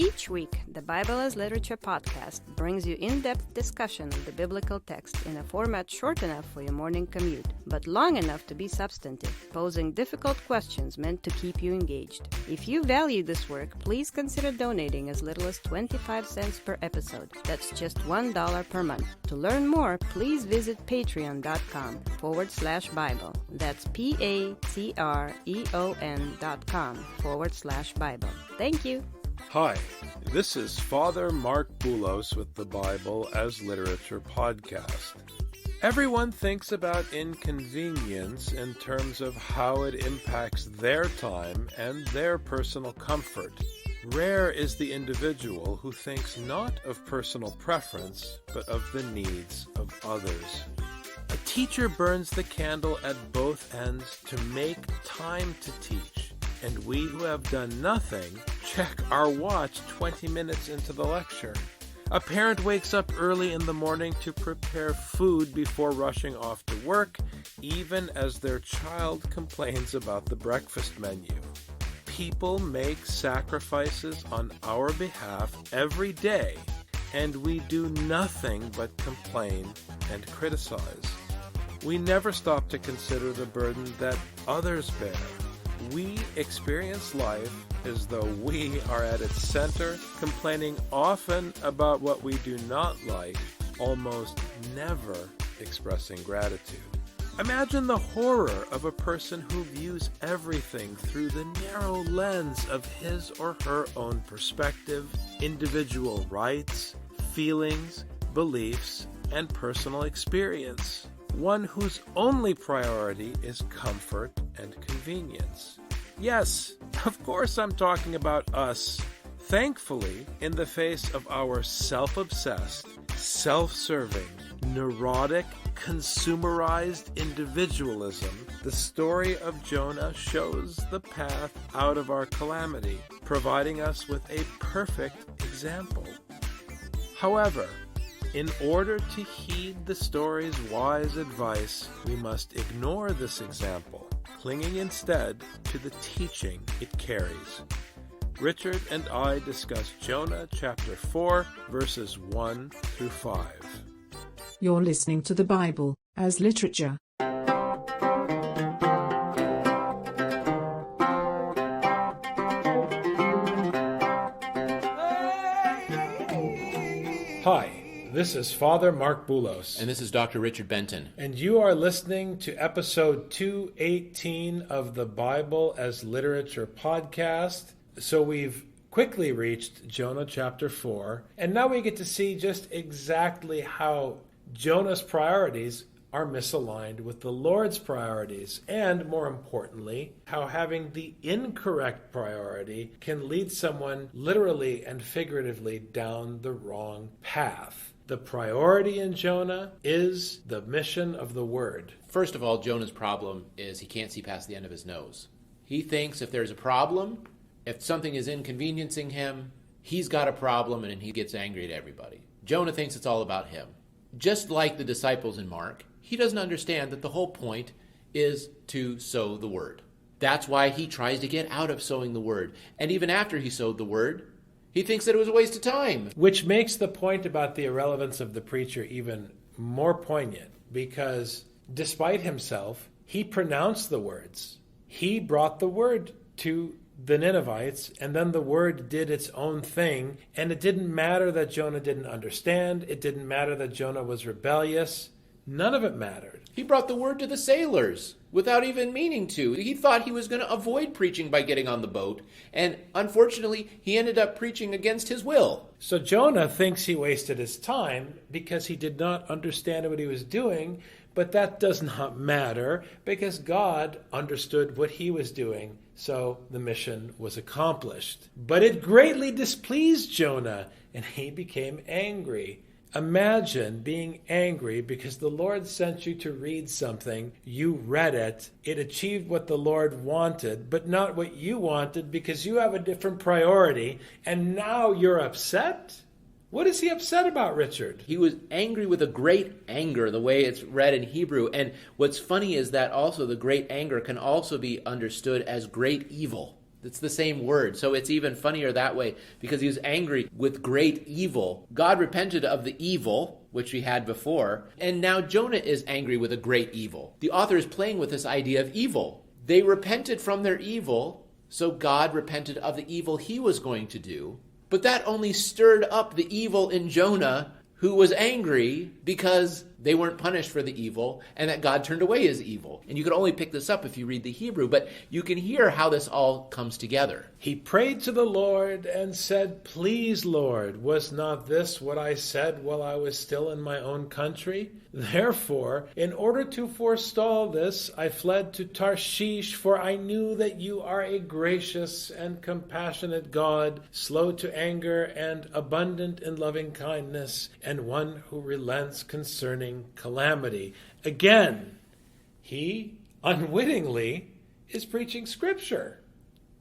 Each week, the Bible as Literature podcast brings you in-depth discussion of the biblical text in a format short enough for your morning commute, but long enough to be substantive, posing difficult questions meant to keep you engaged. If you value this work, please consider donating as little as 25 cents per episode. That's just $1 per month. To learn more, please visit patreon.com/Bible. That's patreon.com/Bible. Thank you. Hi, this is Father Mark Boulos with the Bible as Literature podcast. Everyone thinks about inconvenience in terms of how it impacts their time and their personal comfort. Rare is the individual who thinks not of personal preference, but of the needs of others. A teacher burns the candle at both ends to make time to teach. And we who have done nothing check our watch 20 minutes into the lecture. A parent wakes up early in the morning to prepare food before rushing off to work, even as their child complains about the breakfast menu. People make sacrifices on our behalf every day, and we do nothing but complain and criticize. We never stop to consider the burden that others bear. We experience life as though we are at its center, complaining often about what we do not like, almost never expressing gratitude. Imagine the horror of a person who views everything through the narrow lens of his or her own perspective, individual rights, feelings, beliefs, and personal experience. One whose only priority is comfort and convenience. Yes, of course I'm talking about us. Thankfully, in the face of our self-obsessed, self-serving, neurotic, consumerized individualism, the story of Jonah shows the path out of our calamity, providing us with a perfect example. However, in order to heed the story's wise advice, we must ignore this example, clinging instead to the teaching it carries. Richard and I discuss Jonah chapter 4, verses 1 through 5. You're listening to the Bible as Literature. Hi. This is Father Mark Boulos. And this is Dr. Richard Benton. And you are listening to episode 218 of the Bible as Literature podcast. So we've quickly reached Jonah chapter 4. And now we get to see just exactly how Jonah's priorities are misaligned with the Lord's priorities. And more importantly, how having the incorrect priority can lead someone literally and figuratively down the wrong path. The priority in Jonah is the mission of the word. First of all, Jonah's problem is he can't see past the end of his nose. He thinks if there's a problem, if something is inconveniencing him, he's got a problem and he gets angry at everybody. Jonah thinks it's all about him. Just like the disciples in Mark, he doesn't understand that the whole point is to sow the word. That's why he tries to get out of sowing the word. And even after he sowed the word, he thinks that it was a waste of time. Which makes the point about the irrelevance of the preacher even more poignant, because despite himself, he pronounced the words. He brought the word to the Ninevites, and then the word did its own thing, and it didn't matter that Jonah didn't understand. It didn't matter that Jonah was rebellious. None of it mattered. He brought the word to the sailors without even meaning to. He thought he was going to avoid preaching by getting on the boat, and unfortunately, he ended up preaching against his will. So Jonah thinks he wasted his time because he did not understand what he was doing, but that does not matter because God understood what he was doing, so the mission was accomplished. But it greatly displeased Jonah, and he became angry. Imagine being angry because the Lord sent you to read something, you read it, it achieved what the Lord wanted, but not what you wanted because you have a different priority, and now you're upset? What is he upset about, Richard? He was angry with a great anger, the way it's read in Hebrew. And what's funny is that also the great anger can also be understood as great evil. It's the same word. So it's even funnier that way because he was angry with great evil. God repented of the evil, which we had before, and now Jonah is angry with a great evil. The author is playing with this idea of evil. They repented from their evil, so God repented of the evil he was going to do. But that only stirred up the evil in Jonah, who was angry because they weren't punished for the evil and that God turned away his evil. And you can only pick this up if you read the Hebrew, but you can hear how this all comes together. He prayed to the Lord and said, "Please, Lord, was not this what I said while I was still in my own country? Therefore, in order to forestall this, I fled to Tarshish, for I knew that you are a gracious and compassionate God, slow to anger and abundant in loving kindness, and one who relents concerning calamity." Again, he unwittingly is preaching Scripture.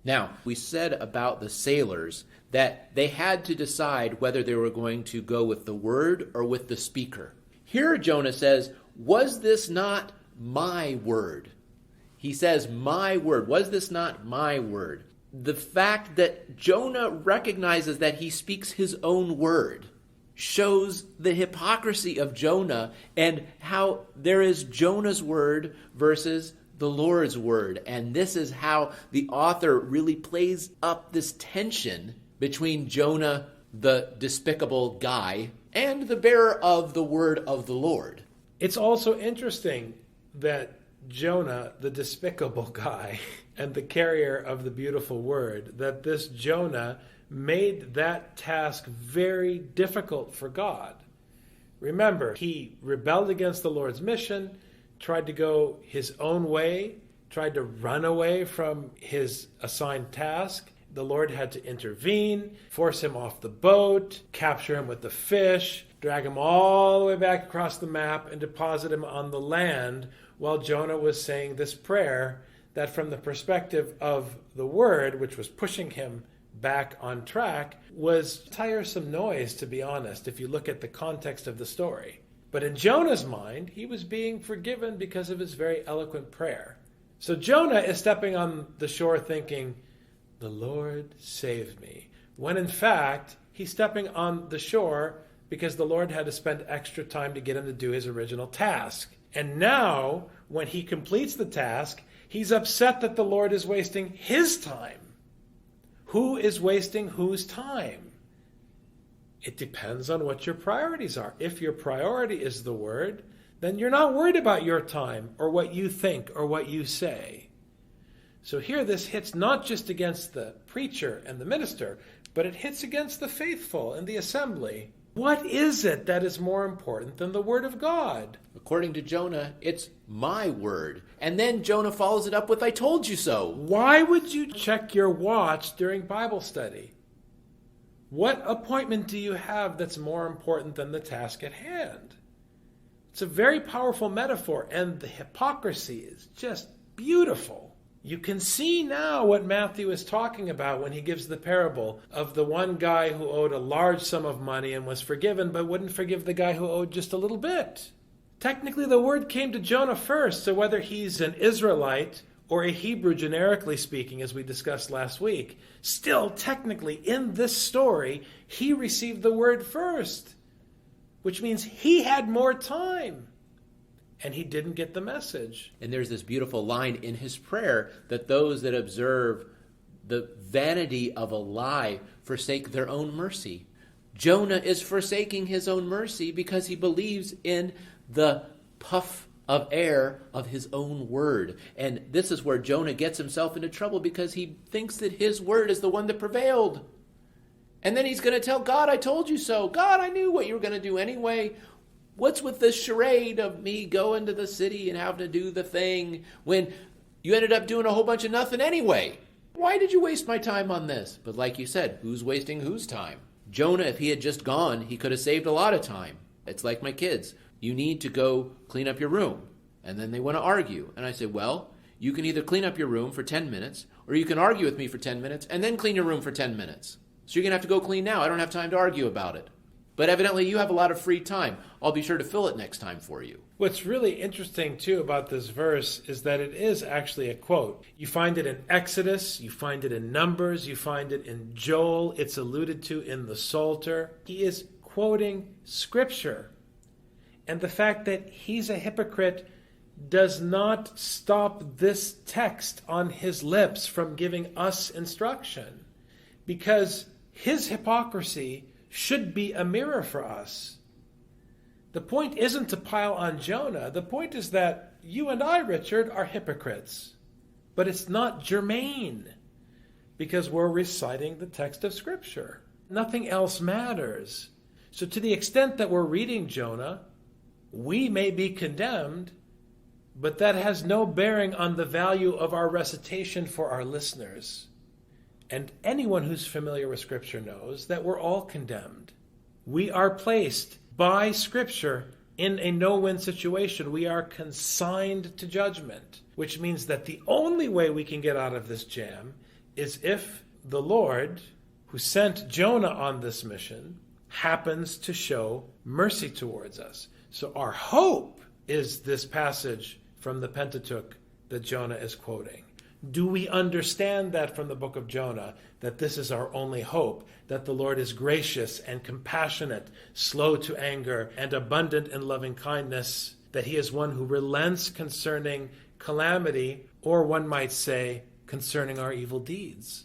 Now, we said about the sailors that they had to decide whether they were going to go with the word or with the speaker. Here Jonah says, "Was this not my word?" He says, "My word. Was this not my word?" The fact that Jonah recognizes that he speaks his own word shows the hypocrisy of Jonah and how there is Jonah's word versus the Lord's word. And this is how the author really plays up this tension between Jonah, the despicable guy, and the bearer of the word of the Lord. It's also interesting that Jonah, the despicable guy, and the carrier of the beautiful word, that this Jonah made that task very difficult for God. Remember, he rebelled against the Lord's mission, tried to go his own way, tried to run away from his assigned task. The Lord had to intervene, force him off the boat, capture him with the fish, drag him all the way back across the map, and deposit him on the land while Jonah was saying this prayer that from the perspective of the word, which was pushing him back on track, was tiresome noise, to be honest, if you look at the context of the story. But in Jonah's mind, he was being forgiven because of his very eloquent prayer. So Jonah is stepping on the shore thinking, "The Lord save me," when in fact, he's stepping on the shore because the Lord had to spend extra time to get him to do his original task. And now, when he completes the task, he's upset that the Lord is wasting his time. Who is wasting whose time? It depends on what your priorities are. If your priority is the word, then you're not worried about your time or what you think or what you say. So here this hits not just against the preacher and the minister, but it hits against the faithful in the assembly. What is it that is more important than the word of God? According to Jonah, it's my word. And then Jonah follows it up with, "I told you so." Why would you check your watch during Bible study? What appointment do you have that's more important than the task at hand? It's a very powerful metaphor, and the hypocrisy is just beautiful. You can see now what Matthew is talking about when he gives the parable of the one guy who owed a large sum of money and was forgiven, but wouldn't forgive the guy who owed just a little bit. Technically, the word came to Jonah first, so whether he's an Israelite or a Hebrew, generically speaking, as we discussed last week, still technically in this story, he received the word first, which means he had more time. And he didn't get the message. And there's this beautiful line in his prayer that those that observe the vanity of a lie forsake their own mercy. Jonah is forsaking his own mercy because he believes in the puff of air of his own word. And this is where Jonah gets himself into trouble because he thinks that his word is the one that prevailed. And then he's going to tell God, "I told you so. God, I knew what you were going to do anyway. What's with this charade of me going to the city and having to do the thing when you ended up doing a whole bunch of nothing anyway? Why did you waste my time on this?" But like you said, who's wasting whose time? Jonah, if he had just gone, he could have saved a lot of time. It's like my kids. You need to go clean up your room. And then they want to argue. And I say, well, you can either clean up your room for 10 minutes or you can argue with me for 10 minutes and then clean your room for 10 minutes. So you're going to have to go clean now. I don't have time to argue about it. But evidently you have a lot of free time. I'll be sure to fill it next time for you. What's really interesting, too, about this verse is that it is actually a quote. You find it in Exodus, you find it in Numbers, you find it in Joel, it's alluded to in the Psalter. He is quoting Scripture. And the fact that he's a hypocrite does not stop this text on his lips from giving us instruction, because his hypocrisy should be a mirror for us. The point isn't to pile on Jonah. The point is that you and I, Richard, are hypocrites. But it's not germane, because we're reciting the text of Scripture. Nothing else matters. So to the extent that we're reading Jonah, we may be condemned, but that has no bearing on the value of our recitation for our listeners. And anyone who's familiar with Scripture knows that we're all condemned. We are placed by Scripture in a no-win situation. We are consigned to judgment, which means that the only way we can get out of this jam is if the Lord, who sent Jonah on this mission, happens to show mercy towards us. So our hope is this passage from the Pentateuch that Jonah is quoting. Do we understand that from the book of Jonah, that this is our only hope, that the Lord is gracious and compassionate, slow to anger, and abundant in loving kindness, that he is one who relents concerning calamity, or one might say, concerning our evil deeds?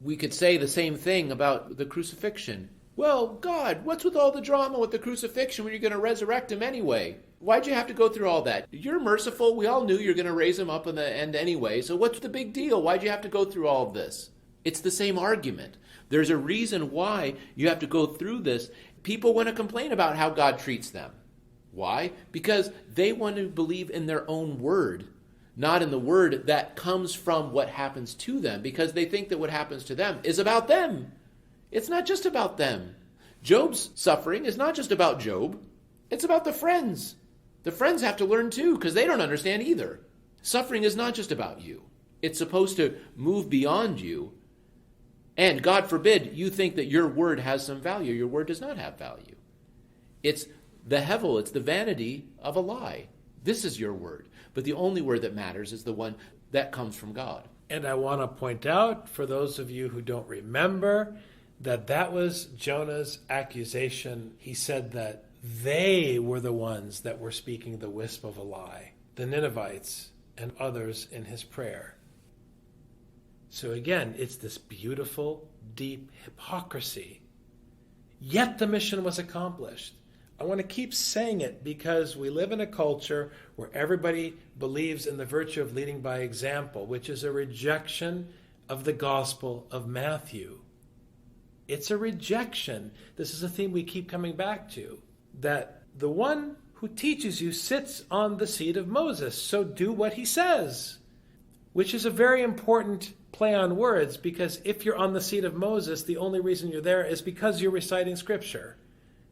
We could say the same thing about the crucifixion. Well, God, what's with all the drama with the crucifixion when you're going to resurrect him anyway? Why'd you have to go through all that? You're merciful. We all knew you're going to raise him up in the end anyway. So what's the big deal? Why'd you have to go through all of this? It's the same argument. There's a reason why you have to go through this. People want to complain about how God treats them. Why? Because they want to believe in their own word, not in the word that comes from what happens to them, because they think that what happens to them is about them. It's not just about them. Job's suffering is not just about Job. It's about the friends. The friends have to learn too, because they don't understand either. Suffering is not just about you. It's supposed to move beyond you. And God forbid you think that your word has some value. Your word does not have value. It's the hevel, it's the vanity of a lie. This is your word. But the only word that matters is the one that comes from God. And I want to point out, for those of you who don't remember, that was Jonah's accusation. He said that they were the ones that were speaking the wisp of a lie, the Ninevites and others in his prayer. So again, it's this beautiful, deep hypocrisy. Yet the mission was accomplished. I want to keep saying it because we live in a culture where everybody believes in the virtue of leading by example, which is a rejection of the Gospel of Matthew. It's a rejection. This is a theme we keep coming back to, that the one who teaches you sits on the seat of Moses, so do what he says, which is a very important play on words, because if you're on the seat of Moses, the only reason you're there is because you're reciting Scripture.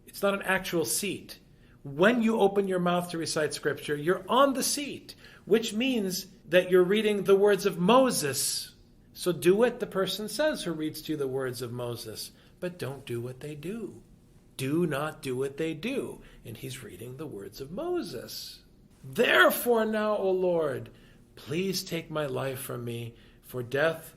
It's not an actual seat. When you open your mouth to recite Scripture, you're on the seat, which means that you're reading the words of Moses. So do what the person says who reads to you the words of Moses, but don't do what they do. Do not do what they do. And he's reading the words of Moses. Therefore now, O Lord, please take my life from me, for death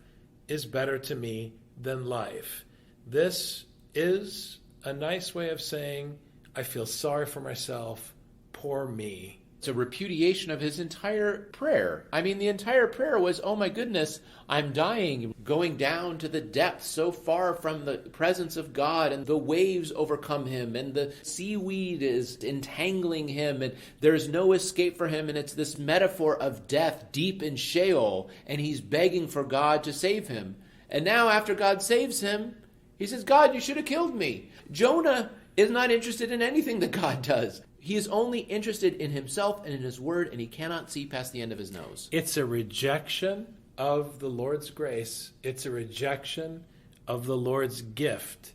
is better to me than life. This is a nice way of saying, I feel sorry for myself, poor me. It's a repudiation of his entire prayer. I mean, the entire prayer was, oh my goodness, I'm dying, going down to the depths so far from the presence of God, and the waves overcome him, and the seaweed is entangling him, and there's no escape for him, and it's this metaphor of death deep in Sheol, and he's begging for God to save him. And now after God saves him, he says, God, you should have killed me. Jonah is not interested in anything that God does. He is only interested in himself and in his word, and he cannot see past the end of his nose. It's a rejection of the Lord's grace. It's a rejection of the Lord's gift,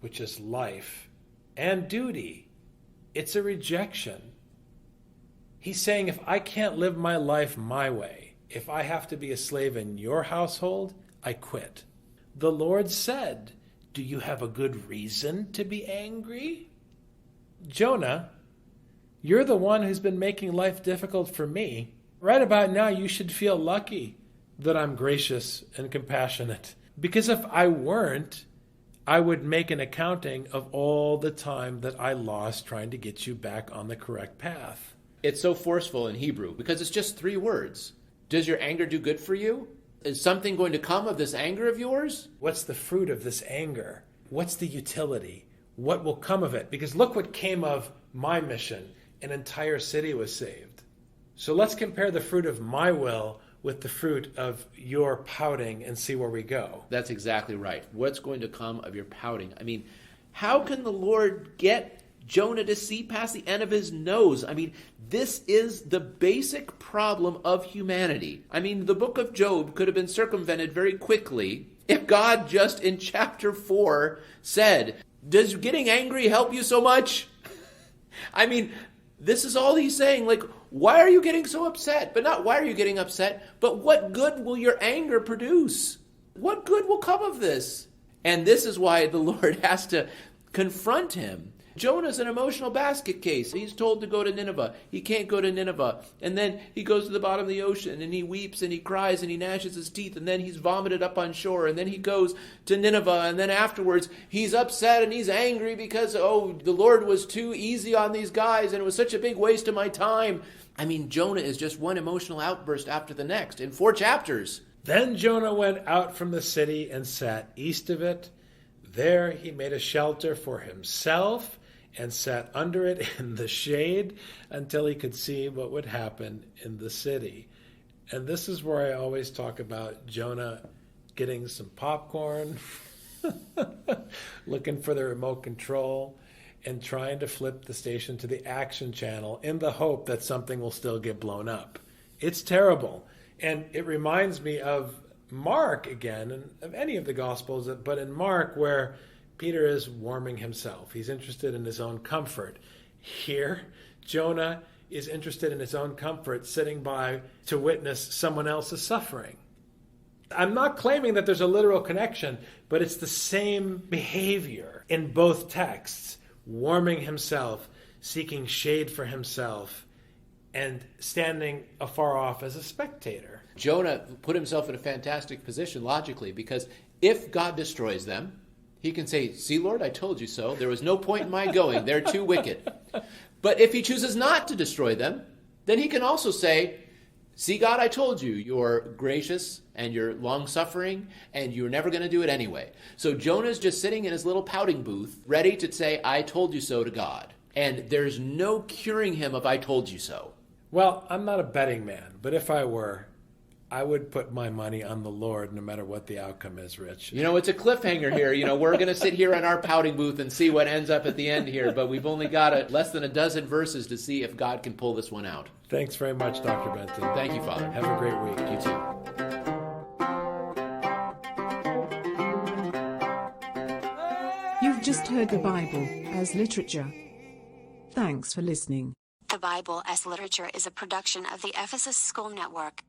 which is life and duty. It's a rejection. He's saying, if I can't live my life my way, if I have to be a slave in your household, I quit. The Lord said, Do you have a good reason to be angry? Jonah, you're the one who's been making life difficult for me. Right about now, you should feel lucky that I'm gracious and compassionate. Because if I weren't, I would make an accounting of all the time that I lost trying to get you back on the correct path. It's so forceful in Hebrew because it's just 3 words. Does your anger do good for you? Is something going to come of this anger of yours? What's the fruit of this anger? What's the utility? What will come of it? Because look what came of my mission. An entire city was saved. So let's compare the fruit of my will with the fruit of your pouting and see where we go. That's exactly right. What's going to come of your pouting? I mean, how can the Lord get Jonah to see past the end of his nose? I mean, this is the basic problem of humanity. I mean, the book of Job could have been circumvented very quickly if God just in chapter 4 said, does getting angry help you so much? I mean, this is all he's saying. Like, why are you getting so upset? But not why are you getting upset, but what good will your anger produce? What good will come of this? And this is why the Lord has to confront him. Jonah's an emotional basket case. He's told to go to Nineveh. He can't go to Nineveh. And then he goes to the bottom of the ocean and he weeps and he cries and he gnashes his teeth and then he's vomited up on shore. And then he goes to Nineveh and then afterwards he's upset and he's angry because, the Lord was too easy on these guys and it was such a big waste of my time. I mean, Jonah is just one emotional outburst after the next in 4 chapters. Then Jonah went out from the city and sat east of it. There he made a shelter for himself and sat under it in the shade until he could see what would happen in the city. And this is where I always talk about Jonah getting some popcorn, looking for the remote control, and trying to flip the station to the action channel in the hope that something will still get blown up. It's terrible. And it reminds me of Mark again, and of any of the Gospels, but in Mark where Peter is warming himself. He's interested in his own comfort. Here, Jonah is interested in his own comfort, sitting by to witness someone else's suffering. I'm not claiming that there's a literal connection, but it's the same behavior in both texts. Warming himself, seeking shade for himself, and standing afar off as a spectator. Jonah put himself in a fantastic position logically because if God destroys them, he can say, see, Lord, I told you so. There was no point in my going. They're too wicked. But if he chooses not to destroy them, then he can also say, see, God, I told you. You're gracious and you're long-suffering and you're never going to do it anyway. So Jonah's just sitting in his little pouting booth, ready to say, I told you so to God. And there's no curing him of I told you so. Well, I'm not a betting man, but if I were, I would put my money on the Lord no matter what the outcome is, Rich. It's a cliffhanger here. We're going to sit here in our pouting booth and see what ends up at the end here, but we've only got less than a dozen verses to see if God can pull this one out. Thanks very much, Dr. Benton. Thank you, Father. Have a great week. You too. You've just heard the Bible as literature. Thanks for listening. The Bible as Literature is a production of the Ephesus School Network.